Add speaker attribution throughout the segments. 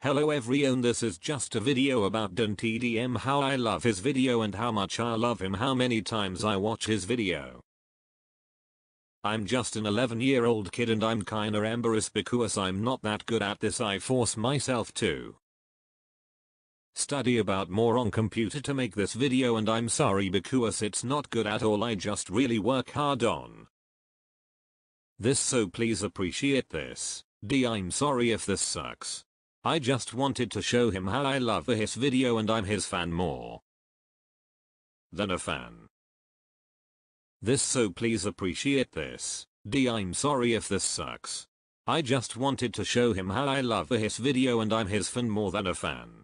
Speaker 1: Hello everyone, this is just a video about DanTDM, how I love his video and how much I love him, how many times I watch his video. I'm just an 11-year-old kid and I'm kinda embarrassed because I'm not that good at this. I force myself to study about more on computer to make this video and I'm sorry because it's not good at all. I just really work hard on this, so please appreciate this. I'm sorry if this sucks. I just wanted to show him how I love his video and I'm his fan more than a fan. So please appreciate this. I'm sorry if this sucks. I just wanted to show him how I love his video and I'm his fan more than a fan.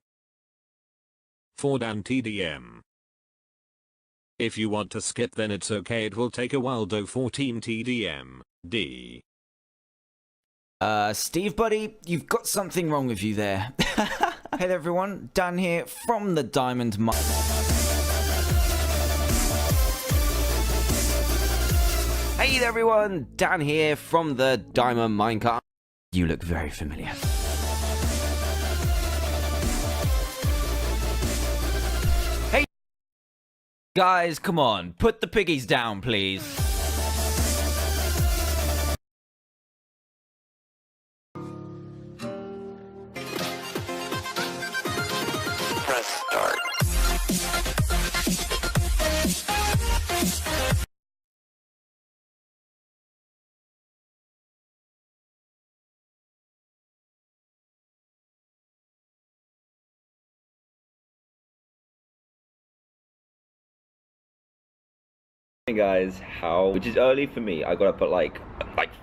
Speaker 1: For DanTDM. If you want to skip then it's okay, it will take a while. Do 14 TDM. D.
Speaker 2: Steve, buddy, you've got something wrong with you there. Hey everyone, Dan here from the Diamond Mine. Hey there everyone, Dan here from the Diamond Minecart. You look very familiar. Hey guys, come on, put the piggies down, please.
Speaker 3: Hey guys, which is early for me. I got up at like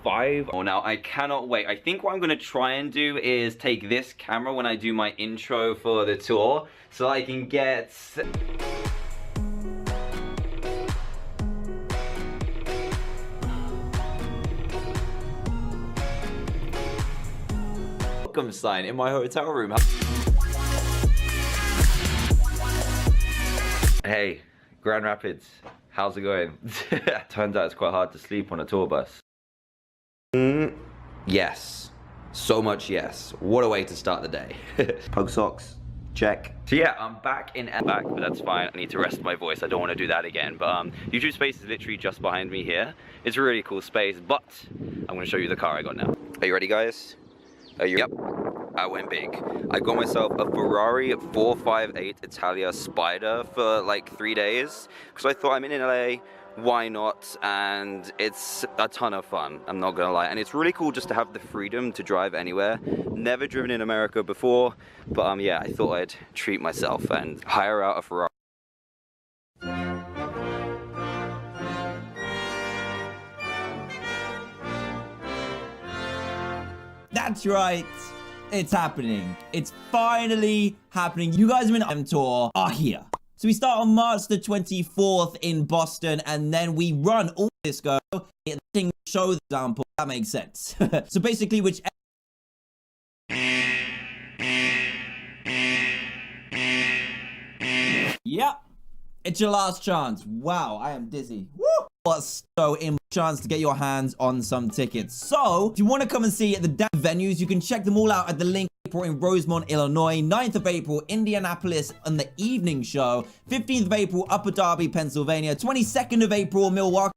Speaker 3: 5.
Speaker 2: Oh, now I cannot wait. I think what I'm gonna try and do is take this camera when I do my intro for the tour, so I can get welcome sign in my hotel room.
Speaker 3: Hey, Grand Rapids. How's it going? Turns out it's quite hard to sleep on a tour bus.
Speaker 2: Yes. So much yes. What a way to start the day.
Speaker 3: Pug socks. Check.
Speaker 2: So yeah, I'm back in back, but that's fine. I need to rest my voice. I don't want to do that again. But YouTube space is literally just behind me here. It's a really cool space, but I'm going to show you the car I got now.
Speaker 3: Are you ready, guys? Are you?
Speaker 2: Yep. I went big. I got myself a Ferrari 458 Italia Spider for like 3 days because I thought I'm in LA, why not? And it's a ton of fun, I'm not gonna lie, and it's really cool just to have the freedom to drive anywhere. Never driven in America before, but yeah, I thought I'd treat myself and hire out a Ferrari.
Speaker 4: That's right. It's happening. It's finally happening. You guys have been tour are here. So we start on March the 24th in Boston, and then we run all this go. Show the example. That makes sense. So basically, which. Yep. It's your last chance. Wow, I am dizzy. Woo! What's so in chance to get your hands on some tickets. So if you want to come and see the damn venues, you can check them all out at the link. April in Rosemont, Illinois, 9th of April, Indianapolis on the evening show, 15th of April, Upper Darby, Pennsylvania, 22nd of April, Milwaukee.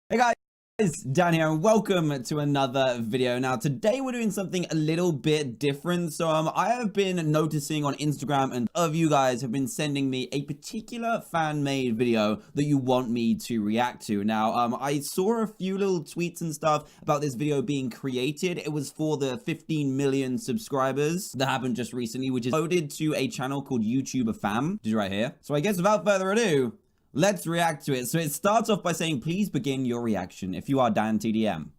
Speaker 4: Hey guys, Dan here and welcome to another video. Now today we're doing something a little bit different. So I have been noticing on Instagram and of you guys have been sending me a particular fan-made video that you want me to react to. Now I saw a few little tweets and stuff about this video being created. It was for the 15 million subscribers that happened just recently, which is loaded to a channel called YouTuber Fam, which is right here. So I guess without further ado, let's react to it. So it starts off by saying, please begin your reaction if you are DanTDM.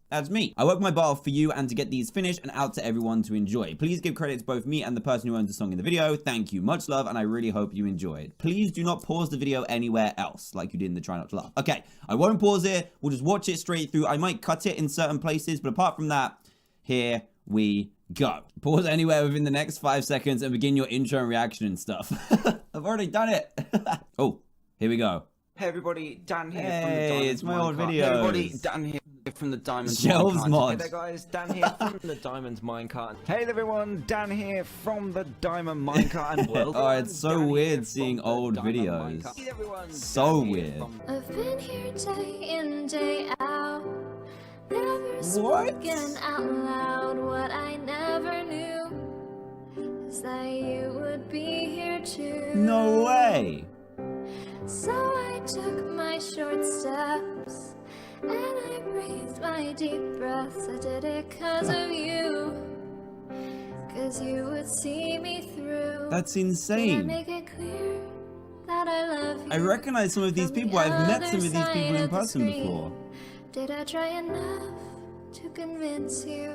Speaker 4: That's me. I work my butt off for you and to get these finished and out to everyone to enjoy. Please give credit to both me and the person who owns the song in the video. Thank you. Much love, and I really hope you enjoyed. Please do not pause the video anywhere else, like you did in the Try Not to Laugh. Okay, I won't pause it. We'll just watch it straight through. I might cut it in certain places, but apart from that, here we go. Pause anywhere within the next 5 seconds and begin your intro and reaction and stuff. I've already done it. Oh, here we go.
Speaker 5: Hey everybody, Dan here
Speaker 4: Hey,
Speaker 5: from the Diamond
Speaker 4: it's my old
Speaker 5: Minecart.
Speaker 4: videos.
Speaker 5: Hey everybody, Dan here from the Diamond
Speaker 4: Shelves
Speaker 5: Minecart.
Speaker 4: mod.
Speaker 5: Hey there guys, Dan here from the Diamond Minecart. Hey everyone, Dan here from the Diamond Minecart and world.
Speaker 4: Oh, it's so weird seeing old videos.
Speaker 5: Hey everyone,
Speaker 4: So
Speaker 5: Dan here
Speaker 4: weird.
Speaker 5: from-
Speaker 6: I've been here day in, day out. Never
Speaker 4: What?
Speaker 6: spoken out loud. What I never knew is that you would be here too.
Speaker 4: No way.
Speaker 6: So I took my short steps and I breathed my deep breaths. I did it 'cause of you, 'cause you would see me through.
Speaker 4: That's
Speaker 6: Did I
Speaker 4: insane.
Speaker 6: make it clear that I love you?
Speaker 4: I recognize some of these
Speaker 6: from the
Speaker 4: people. I've met
Speaker 6: other
Speaker 4: some of these
Speaker 6: side
Speaker 4: people in
Speaker 6: of the
Speaker 4: person
Speaker 6: screen?
Speaker 4: before.
Speaker 6: Did I try enough to convince you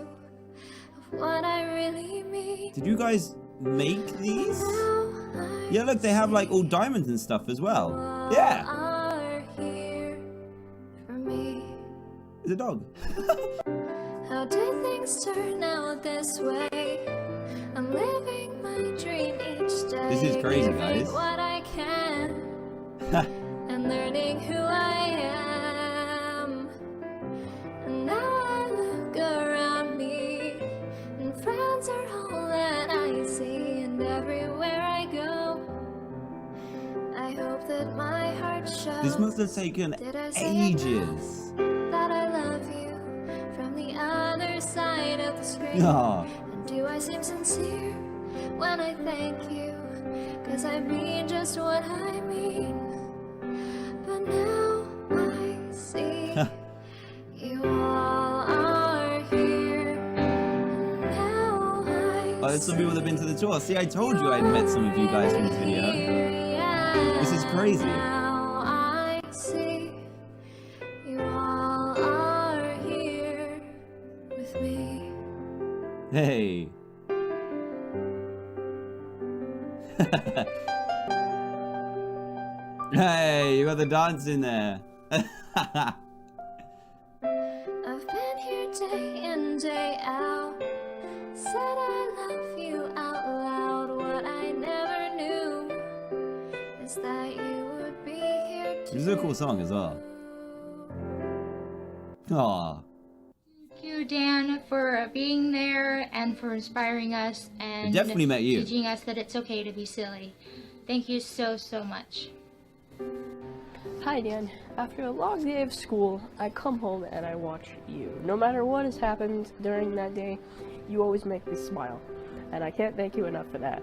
Speaker 6: of what I really mean?
Speaker 4: Did you guys make these?
Speaker 6: Now I
Speaker 4: Yeah, look, they have like all
Speaker 6: see
Speaker 4: diamonds and stuff as well.
Speaker 6: you
Speaker 4: Yeah.
Speaker 6: are here for me.
Speaker 4: It's a dog.
Speaker 6: How did things turn out this way? I'm living my dream each day.
Speaker 4: This is crazy,
Speaker 6: giving
Speaker 4: guys.
Speaker 6: what I can and learning who I am. And now I look around me, and friends are all that I see. And everywhere I go, I hope that my heart shows.
Speaker 4: This must have taken
Speaker 6: Did I say
Speaker 4: ages.
Speaker 6: enough that I love you from the other side of the screen?
Speaker 4: Oh,
Speaker 6: And do I seem sincere when I thank you? 'Cause I mean just what I mean. But now I see you all are here. And now I
Speaker 4: oh, there's some people that have been to the tour. See, I told you I'd met some of you guys from this video. This is crazy.
Speaker 6: Now I see you all are here with me.
Speaker 4: Hey. Hey, you got the dance in there.
Speaker 6: I've been here day in, day out. Said I love you out loud. What I never knew is that you would be here too.
Speaker 4: This is a cool song as well. Aw.
Speaker 7: Thank you, Dan, for being there and for inspiring us and
Speaker 4: definitely met you.
Speaker 7: teaching us that it's okay to be silly. Thank you so, so much.
Speaker 8: Hi Dan, after a long day of school, I come home and I watch you. No matter what has happened during that day, you always make me smile. And I can't thank you enough for that.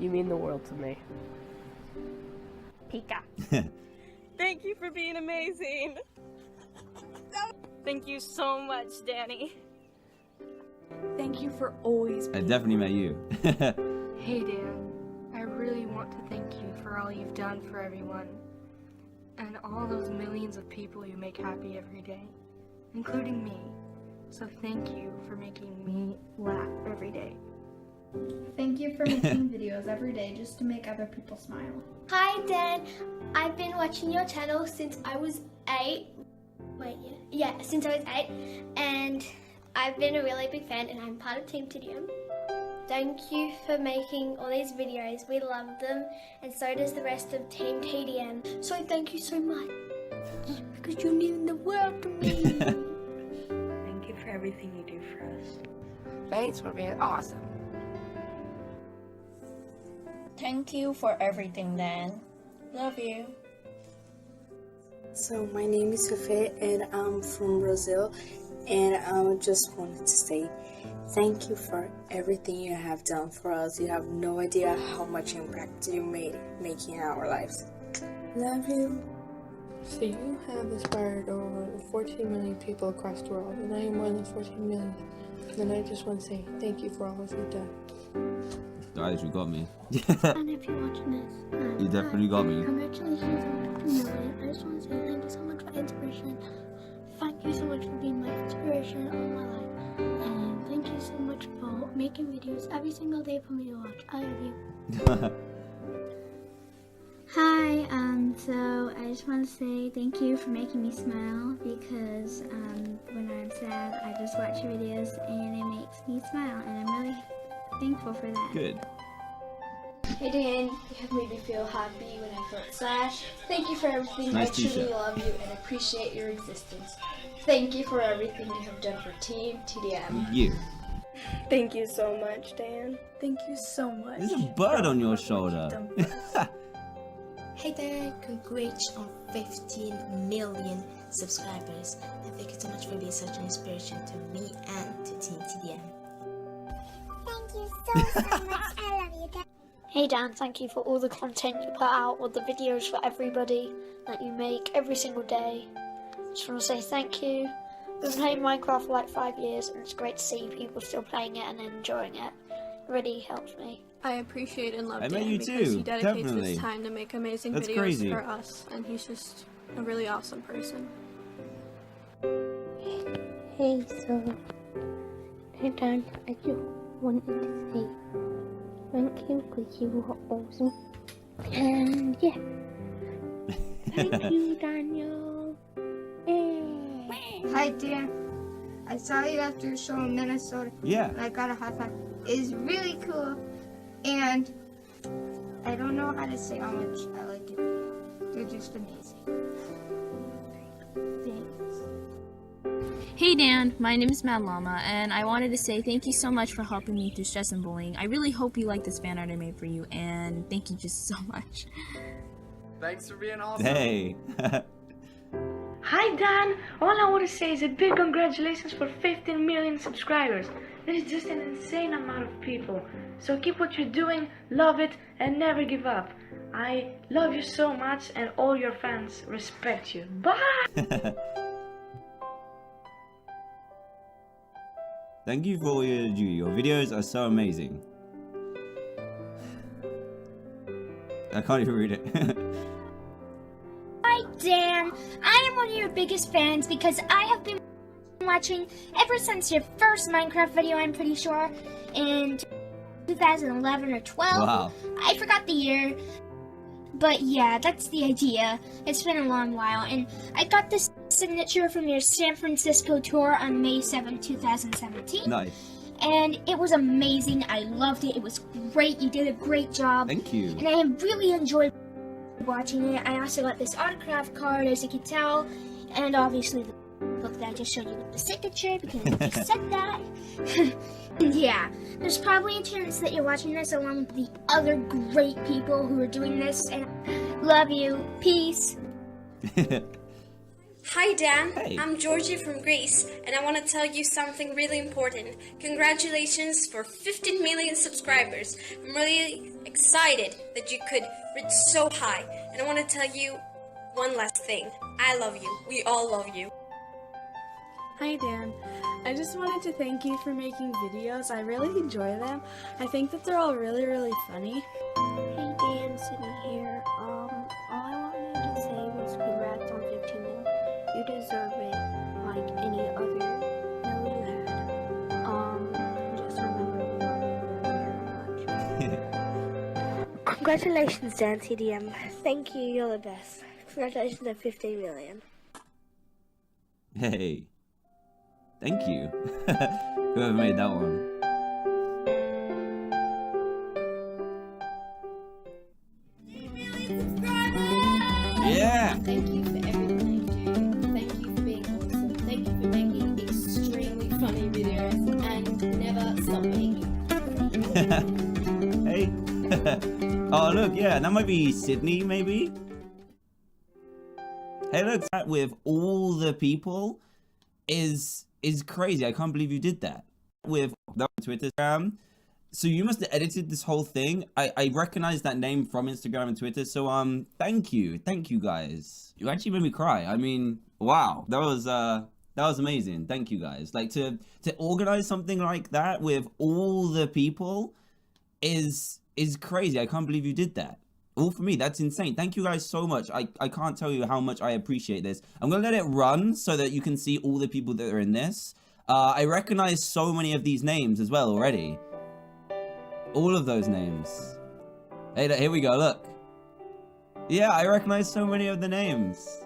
Speaker 8: You mean the world to me. Pika.
Speaker 9: Thank you for being amazing. Thank you so much, Danny.
Speaker 10: Thank you for always
Speaker 4: I
Speaker 10: being
Speaker 4: definitely met you.
Speaker 7: Hey, Dan. I really want to thank you for all you've done for everyone. And all those millions of people you make happy every day, including me. So thank you for making me laugh every day.
Speaker 11: Thank you for making videos every day just to make other people smile.
Speaker 12: Hi Dan, I've been watching your channel since I was 8. Since I was 8, and I've been a really big fan and I'm part of Team TDM. Thank you for making all these videos, we love them, and so does the rest of Team TDM. So thank you so much, because you mean the world to me.
Speaker 9: Thank you for everything you do for us.
Speaker 10: Thanks for being awesome.
Speaker 11: Thank you for everything, Dan. Love you.
Speaker 10: So my name is Fefe and I'm from Brazil, and I just wanted to say thank you for everything you have done for us. You have no idea how much impact you made making our lives. Love you.
Speaker 8: So you have inspired over 14 million people across the world, and I am one of the 14 million. And I just want to say thank you for all of you've done.
Speaker 4: Guys, you got me.
Speaker 12: And if you're watching this,
Speaker 4: You definitely got me.
Speaker 12: congratulations on 50 million. I just want to say thank you so much for inspiration. Thank you so much for being my inspiration all my life. And thank you so much for making videos every single day for me to watch. I love you.
Speaker 6: Hi, so I just want to say thank you for making me smile, because when I'm sad I just watch your videos and it
Speaker 13: me smile, and I'm really thankful for that.
Speaker 4: Good.
Speaker 14: Hey Dan, you have made me feel happy when I felt sad. Thank you for everything.
Speaker 4: Nice
Speaker 14: I truly
Speaker 4: t-shirt.
Speaker 14: love you and appreciate your existence. Thank you for everything you have done for Team TDM.
Speaker 4: You.
Speaker 15: Thank you so much, Dan. Thank you so much.
Speaker 4: There's a bird on your shoulder.
Speaker 16: Hey there, congrats on 15 million subscribers. And thank you so much for being such an inspiration to me and to Team TDM.
Speaker 12: Thank you so much. I love you, Dan.
Speaker 17: Hey Dan, thank you for all the content you put out, all the videos for everybody that you make every single day. Just want to say thank you. I've been playing Minecraft for like 5 years and it's great to see people still playing it and enjoying it. It really helps me.
Speaker 15: I appreciate and love
Speaker 4: I
Speaker 15: Dan
Speaker 4: met you
Speaker 15: because
Speaker 4: too,
Speaker 15: he dedicates
Speaker 4: definitely.
Speaker 15: his time to make amazing
Speaker 4: That's
Speaker 15: videos
Speaker 4: crazy.
Speaker 15: for us, and he's just a really awesome person.
Speaker 18: Hey, hey Dan, I just wanted to say thank you because you were awesome. And yeah, thank you, Daniel.
Speaker 19: Hi Dan, I saw you after your show in Minnesota.
Speaker 4: Yeah.
Speaker 19: And I got a high five. It's really cool, and I don't know how to say how much I like your videos. They're just amazing. Thanks.
Speaker 20: Hey Dan, my name is Mad Llama, and I wanted to say thank you so much for helping me through stress and bullying. I really hope you like this fan art I made for you, and thank you just so much.
Speaker 21: Thanks for being awesome.
Speaker 4: Hey.
Speaker 22: Hi Dan, all I want to say is a big congratulations for 15 million subscribers. That is just an insane amount of people. So keep what you're doing, love it, and never give up. I love you so much and all your fans respect you. Bye!
Speaker 4: Thank you for all you do. Your videos are so amazing. I can't even read it.
Speaker 12: Hi Dan, I am one of your biggest fans because I have been watching ever since your first Minecraft video, I'm pretty sure, in 2011 or 12.
Speaker 4: Wow.
Speaker 12: I forgot the year, but yeah, that's the idea. It's been a long while, and I got this signature from your San Francisco tour on May 7, 2017.
Speaker 4: Nice.
Speaker 12: And it was amazing. I loved it. It was great. You did a great job.
Speaker 4: Thank you.
Speaker 12: And I really enjoyed watching it. I also got this autograph card, as you can tell, and obviously the book that I just showed you with the signature, because you just said that. And yeah, there's probably a chance that you're watching this along with the other great people who are doing this, and love you. Peace.
Speaker 23: Hi Dan,
Speaker 4: Hey.
Speaker 23: I'm Georgie from Greece, and I want to tell you something really important. Congratulations for 15 million subscribers. I'm really excited that you could reach so high, and I want to tell you one last thing. I love you. We all love you.
Speaker 15: Hi Dan, I just wanted to thank you for making videos. I really enjoy them. I think that they're all really, really funny.
Speaker 18: Hey Dan, Sydney here. All I wanted to say was congrats on 15 million. You deserve it like any other meal you had. Just remember we love you very, very much. Congratulations, DanTDM. Thank you, you're the best. Congratulations on 15 million.
Speaker 4: Hey. Thank you. Whoever made that one. Yeah.
Speaker 24: Thank you for everything you do. Thank you for being awesome. Thank you for making extremely funny videos and never stop being you.
Speaker 4: Hey. Oh, look, yeah, that might be Sydney, maybe. Hey, look, that with all the people is crazy. I can't believe you did that. With that on Twitter. So you must have edited this whole thing. I recognize that name from Instagram and Twitter. So thank you guys. You actually made me cry. I mean, wow, that was amazing. Thank you guys. Like to organize something like that with all the people is crazy. I can't believe you did that. All for me. That's insane. Thank you guys so much. I can't tell you how much I appreciate this. I'm gonna let it run so that you can see all the people that are in this. I recognize so many of these names as well already. All of those names. Hey, here we go, look. Yeah, I recognize so many of the names.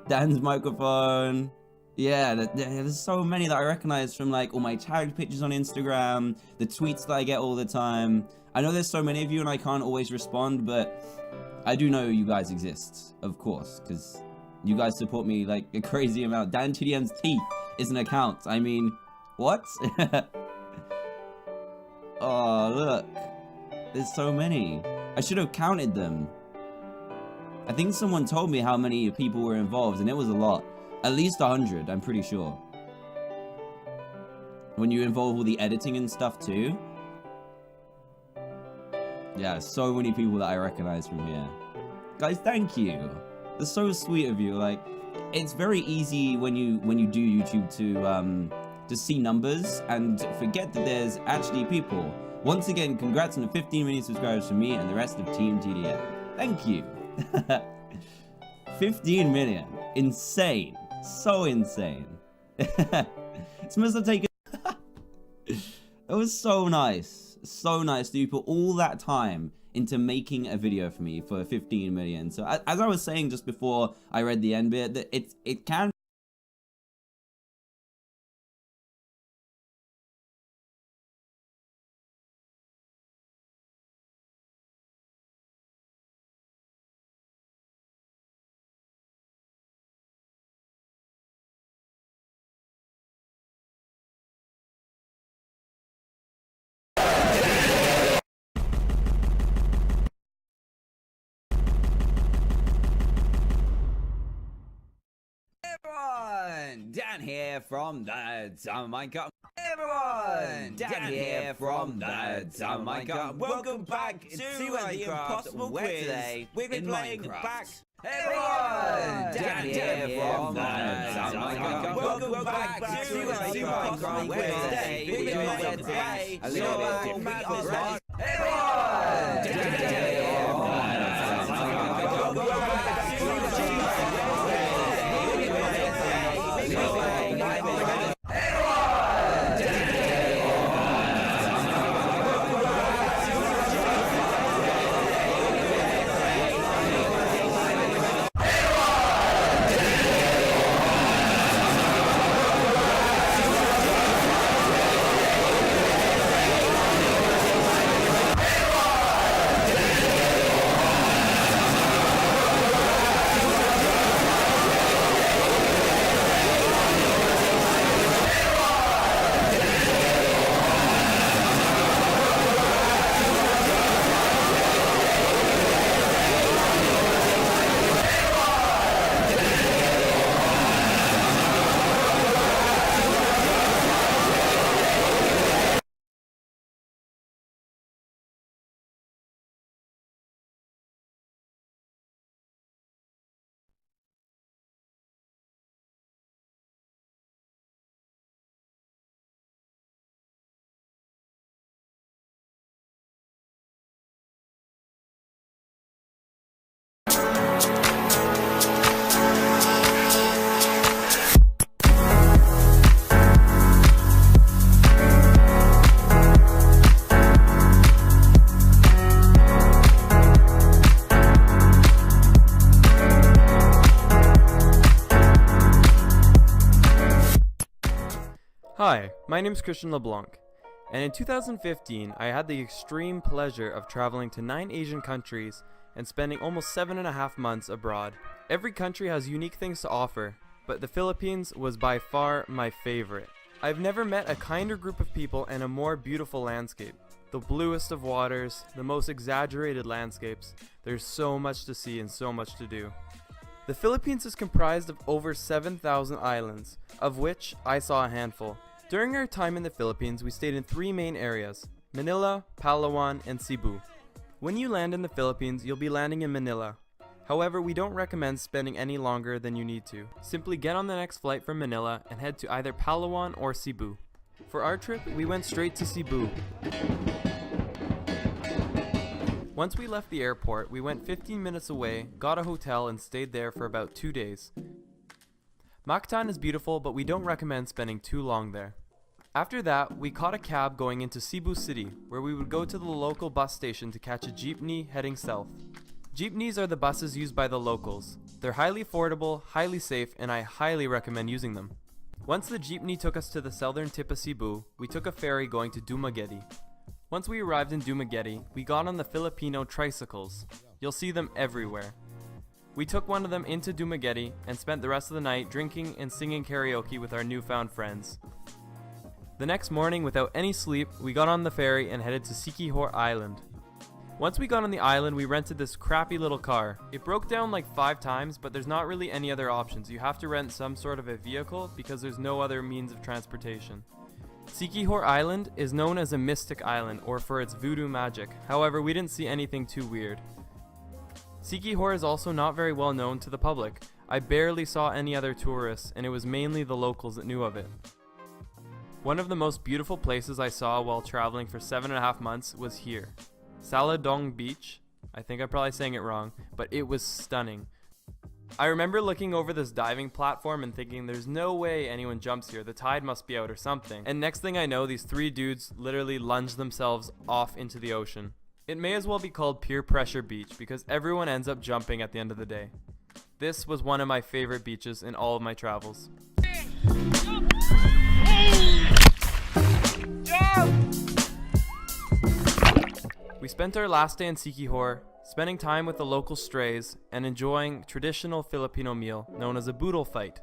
Speaker 4: Dan's microphone. Yeah, there's so many that I recognize from like all my tagged pictures on Instagram, the tweets that I get all the time. I know there's so many of you and I can't always respond, but I do know you guys exist, of course, because you guys support me like a crazy amount. DanTDM's teeth is an account. I mean, what? Oh, look. There's so many. I should have counted them. I think someone told me how many people were involved, and it was a lot. At least 100, I'm pretty sure. When you involve all the editing and stuff too. Yeah, so many people that I recognize from here. Guys, thank you. That's so sweet of you. Like, it's very easy when you do YouTube to see numbers and forget that there's actually people. Once again, congrats on the 15 million subscribers from me and the rest of Team TDM. Thank you. 15 million. Insane. So insane. This must have taken... It was so nice. So nice that you put all that time into making a video for me for 15 million. So as I was saying just before I read the end bit, that it can... Everyone, Dan here from the Minecraft. Everyone, Dan here from the Minecraft. Welcome back to the Impossible Quiz. Today we've been playing back. Everyone, Dan here from the Minecraft. Welcome back to the Impossible Quiz. Today we've been playing today a little bit mad. Everyone, Dan here from the Minecraft. Welcome back to the
Speaker 1: Hi, my name is Christian LeBlanc, and in 2015 I had the extreme pleasure of traveling to 9 Asian countries and spending almost 7.5 months abroad. Every country has unique things to offer, but the Philippines was by far my favorite. I've never met a kinder group of people and a more beautiful landscape. The bluest of waters, the most exaggerated landscapes. There's so much to see and so much to do. The Philippines is comprised of over 7,000 islands, of which I saw a handful. During our time in the Philippines, we stayed in 3 main areas: Manila, Palawan, and Cebu. When you land in the Philippines, you'll be landing in Manila. However, we don't recommend spending any longer than you need to. Simply get on the next flight from Manila and head to either Palawan or Cebu. For our trip, we went straight to Cebu. Once we left the airport, we went 15 minutes away, got a hotel, and stayed there for about 2 days. Mactan is beautiful, but we don't recommend spending too long there. After that, we caught a cab going into Cebu City, where we would go to the local bus station to catch a jeepney heading south. Jeepneys are the buses used by the locals. They're highly affordable, highly safe, and I highly recommend using them. Once the jeepney took us to the southern tip of Cebu, we took a ferry going to Dumaguete. Once we arrived in Dumaguete, we got on the Filipino tricycles. You'll see them everywhere. We took one of them into Dumaguete and spent the rest of the night drinking and singing karaoke with our newfound friends. The next morning, without any sleep, we got on the ferry and headed to Siquijor Island. Once we got on the island, we rented this crappy little car. It broke down like 5 times, but there's not really any other options. You have to rent some sort of a vehicle because there's no other means of transportation. Siquijor Island is known as a mystic island, or for its voodoo magic. However, we didn't see anything too weird. Siquijor is also not very well known to the public. I barely saw any other tourists, and it was mainly the locals that knew of it. One of the most beautiful places I saw while traveling for 7.5 months was here. Saladong Beach. I think I'm probably saying it wrong, but it was stunning. I remember looking over this diving platform and thinking there's no way anyone jumps here, the tide must be out or something. And next thing I know, these 3 dudes literally lunged themselves off into the ocean. It may as well be called peer pressure beach because everyone ends up jumping at the end of the day. This was one of my favorite beaches in all of my travels. We spent our last day in Siquijor, spending time with the local strays and enjoying traditional Filipino meal known as a boodle fight.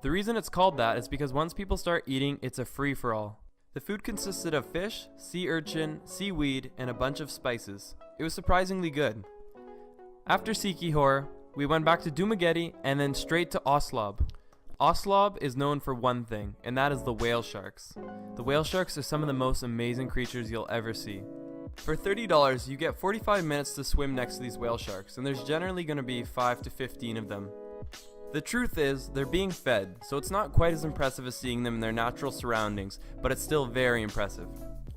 Speaker 1: The reason it's called that is because once people start eating, it's a free-for-all. The food consisted of fish, sea urchin, seaweed, and a bunch of spices. It was surprisingly good. After Siquijor, we went back to Dumaguete and then straight to Oslob. Oslob is known for one thing, and that is the whale sharks. The whale sharks are some of the most amazing creatures you'll ever see. For $30, you get 45 minutes to swim next to these whale sharks, and there's generally going to be 5 to 15 of them. The truth is, they're being fed, so it's not quite as impressive as seeing them in their natural surroundings, but it's still very impressive.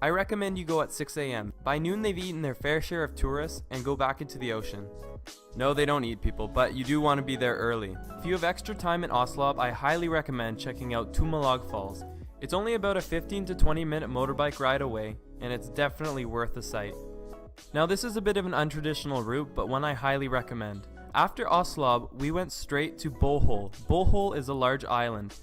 Speaker 1: I recommend you go at 6 a.m. By noon they've eaten their fair share of tourists and go back into the ocean. No, they don't eat people, but you do want to be there early. If you have extra time in Oslob, I highly recommend checking out Tumalog Falls. It's only about a 15 to 20 minute motorbike ride away, and it's definitely worth the sight. Now this is a bit of an untraditional route, but one I highly recommend. After Oslob, we went straight to Bohol. Bohol is a large island.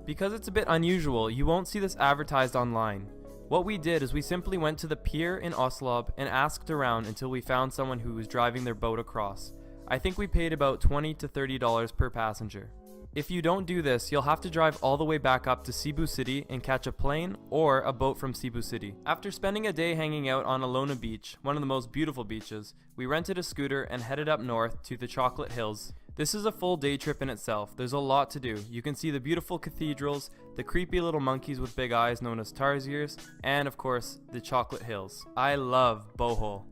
Speaker 1: Because it's a bit unusual, you won't see this advertised online. What we did is we simply went to the pier in Oslob and asked around until we found someone who was driving their boat across. I think we paid about $20 to $30 per passenger. If you don't do this, you'll have to drive all the way back up to Cebu City and catch a plane or a boat from Cebu City. After spending a day hanging out on Alona Beach, one of the most beautiful beaches, we rented a scooter and headed up north to the Chocolate Hills. This is a full day trip in itself. There's a lot to do. You can see the beautiful cathedrals, the creepy little monkeys with big eyes known as tarsiers, and of course, the Chocolate Hills. I love Bohol.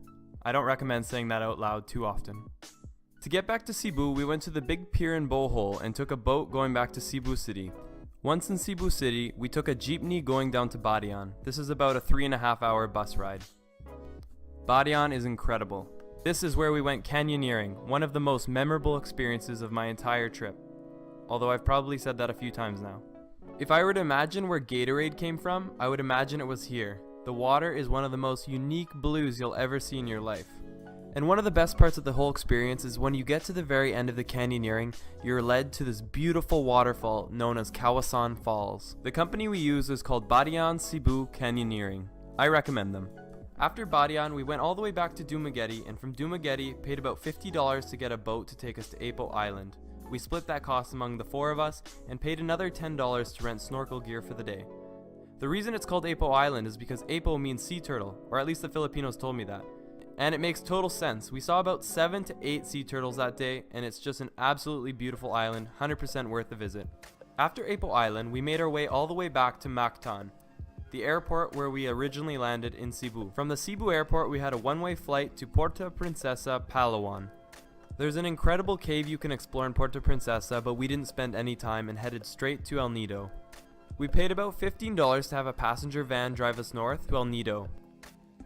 Speaker 1: I don't recommend saying that out loud too often. To get back to Cebu, we went to the big pier in Bohol and took a boat going back to Cebu City. Once in Cebu City, we took a jeepney going down to Badian. This is about a 3.5 hour bus ride. Badian is incredible. This is where we went canyoneering, one of the most memorable experiences of my entire trip. Although I've probably said that a few times now. If I were to imagine where Gatorade came from, I would imagine it was here. The water is one of the most unique blues you'll ever see in your life. And one of the best parts of the whole experience is when you get to the very end of the canyoneering, you're led to this beautiful waterfall known as Kawasan Falls. The company we use is called Badian Cebu Canyoneering. I recommend them. After Badian, we went all the way back to Dumaguete, and from Dumaguete paid about $50 to get a boat to take us to Apo Island. We split that cost among the 4 of us and paid another $10 to rent snorkel gear for the day. The reason it's called Apo Island is because Apo means sea turtle, or at least the Filipinos told me that. And it makes total sense. We saw about 7 to 8 sea turtles that day, and it's just an absolutely beautiful island, 100% worth the visit. After Apo Island, we made our way all the way back to Mactan, the airport where we originally landed in Cebu. From the Cebu airport, we had a one-way flight to Puerto Princesa, Palawan. There's an incredible cave you can explore in Puerto Princesa, but we didn't spend any time and headed straight to El Nido. We paid about $15 to have a passenger van drive us north to El Nido.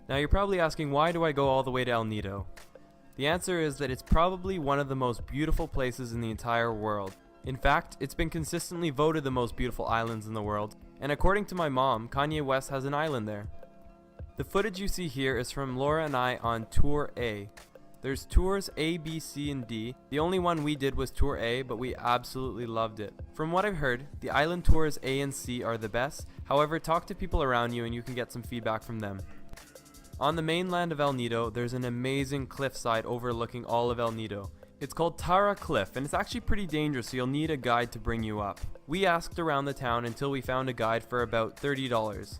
Speaker 1: Now you're probably asking, why do I go all the way to El Nido? The answer is that it's probably one of the most beautiful places in the entire world. In fact, it's been consistently voted the most beautiful islands in the world, and according to my mom, Kanye West has an island there. The footage you see here is from Laura and I on Tour A. There's tours A, B, C, and D. The only one we did was tour A, but we absolutely loved it. From what I've heard, the island tours A and C are the best. However, talk to people around you and you can get some feedback from them. On the mainland of El Nido, there's an amazing cliffside overlooking all of El Nido. It's called Tara Cliff, and it's actually pretty dangerous, so you'll need a guide to bring you up. We asked around the town until we found a guide for about $30.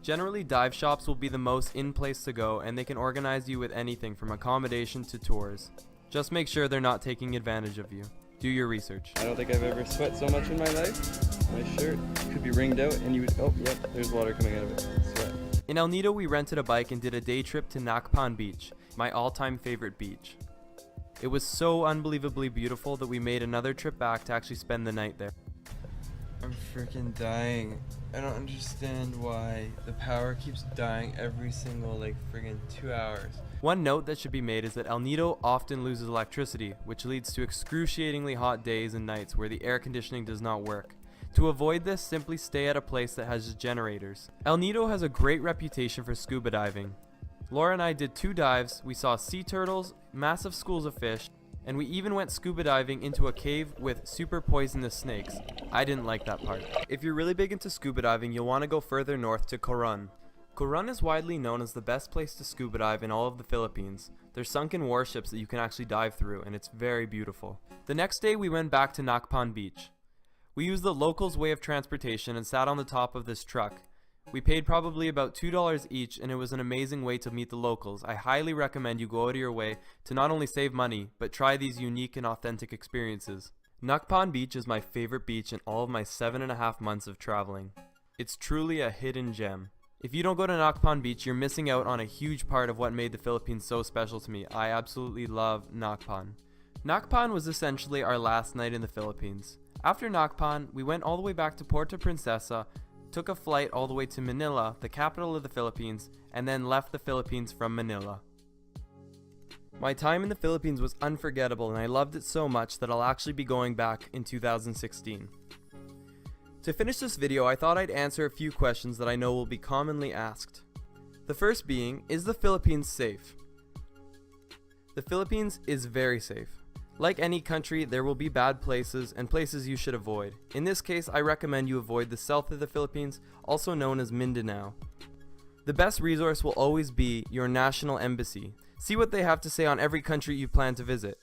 Speaker 1: Generally, dive shops will be the most in place to go, and they can organize you with anything from accommodation to tours. Just make sure they're not taking advantage of you. Do your research.
Speaker 2: I don't think I've ever sweat so much in my life. My shirt could be wringed out and you would, oh yep, there's water coming out of it. Sweat.
Speaker 1: In El Nido, we rented a bike and did a day trip to Nakpan Beach, my all-time favorite beach. It was so unbelievably beautiful that we made another trip back to actually spend the night there.
Speaker 2: I'm freaking dying. I don't understand why the power keeps dying every single friggin' 2 hours.
Speaker 1: One note that should be made is that El Nido often loses electricity, which leads to excruciatingly hot days and nights where the air conditioning does not work. To avoid this, simply stay at a place that has generators. El Nido has a great reputation for scuba diving. Laura and I did 2 dives, we saw sea turtles, massive schools of fish, and we even went scuba diving into a cave with super poisonous snakes. I didn't like that part. If you're really big into scuba diving, you'll want to go further north to Coron. Coron is widely known as the best place to scuba dive in all of the Philippines. There's sunken warships that you can actually dive through, and it's very beautiful. The next day we went back to Nakpan Beach. We used the locals' way of transportation and sat on the top of this truck. We paid probably about $2 each, and it was an amazing way to meet the locals. I highly recommend you go out of your way to not only save money, but try these unique and authentic experiences. Nakpan Beach is my favorite beach in all of my 7.5 months of traveling. It's truly a hidden gem. If you don't go to Nakpan Beach, you're missing out on a huge part of what made the Philippines so special to me. I absolutely love Nakpan. Nakpan was essentially our last night in the Philippines. After Nakpan, we went all the way back to Puerto Princesa, took a flight all the way to Manila, the capital of the Philippines, and then left the Philippines from Manila. My time in the Philippines was unforgettable, and I loved it so much that I'll actually be going back in 2016. To finish this video, I thought I'd answer a few questions that I know will be commonly asked. The first being, is the Philippines safe? The Philippines is very safe. Like any country, there will be bad places and places you should avoid. In this case, I recommend you avoid the south of the Philippines, also known as Mindanao. The best resource will always be your national embassy. See what they have to say on every country you plan to visit.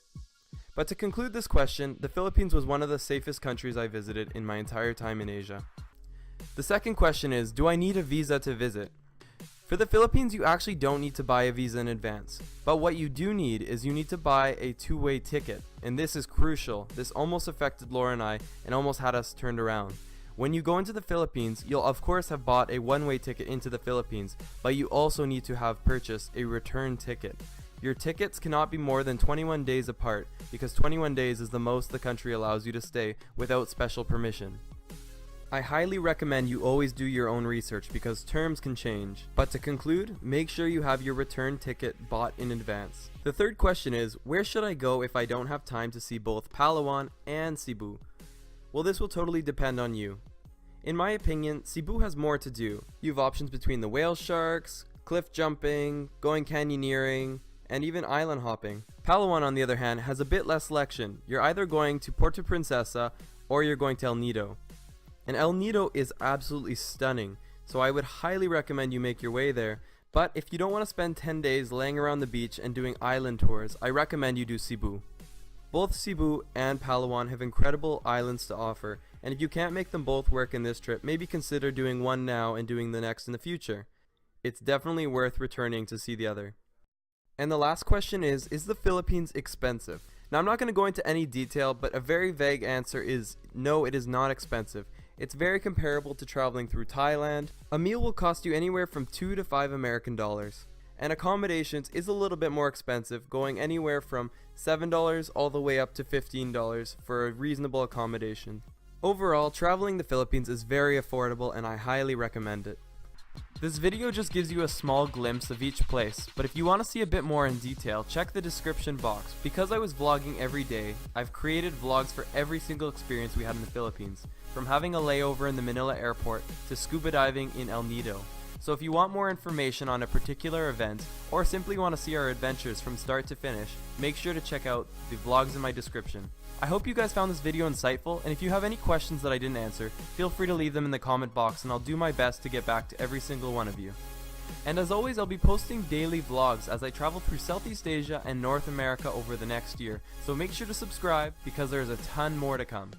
Speaker 1: But to conclude this question, the Philippines was one of the safest countries I visited in my entire time in Asia. The second question is, do I need a visa to visit? For the Philippines, you actually don't need to buy a visa in advance. But what you do need is you need to buy a two-way ticket. And this is crucial. This almost affected Laura and I and almost had us turned around. When you go into the Philippines, you'll of course have bought a one-way ticket into the Philippines, but you also need to have purchased a return ticket. Your tickets cannot be more than 21 days apart because 21 days is the most the country allows you to stay without special permission. I highly recommend you always do your own research because terms can change. But to conclude, make sure you have your return ticket bought in advance. The third question is, where should I go if I don't have time to see both Palawan and Cebu? Well, this will totally depend on you. In my opinion, Cebu has more to do. You have options between the whale sharks, cliff jumping, going canyoneering, and even island hopping. Palawan, on the other hand, has a bit less selection. You're either going to Puerto Princesa or you're going to El Nido. And El Nido is absolutely stunning, so I would highly recommend you make your way there. But if you don't want to spend 10 days laying around the beach and doing island tours, I recommend you do Cebu. Both Cebu and Palawan have incredible islands to offer, and if you can't make them both work in this trip, maybe consider doing one now and doing the next in the future. It's definitely worth returning to see the other. And the last question is the Philippines expensive? Now, I'm not going to go into any detail, but a very vague answer is no, it is not expensive. It's very comparable to traveling through Thailand. A meal will cost you anywhere from $2 to $5 American dollars. And accommodations is a little bit more expensive, going anywhere from $7 all the way up to $15 for a reasonable accommodation. Overall, traveling the Philippines is very affordable and I highly recommend it. This video just gives you a small glimpse of each place, but if you want to see a bit more in detail, check the description box. Because I was vlogging every day, I've created vlogs for every single experience we had in the Philippines, from having a layover in the Manila airport to scuba diving in El Nido. So if you want more information on a particular event, or simply want to see our adventures from start to finish, make sure to check out the vlogs in my description. I hope you guys found this video insightful, and if you have any questions that I didn't answer, feel free to leave them in the comment box and I'll do my best to get back to every single one of you. And as always, I'll be posting daily vlogs as I travel through Southeast Asia and North America over the next year, so make sure to subscribe because there's a ton more to come.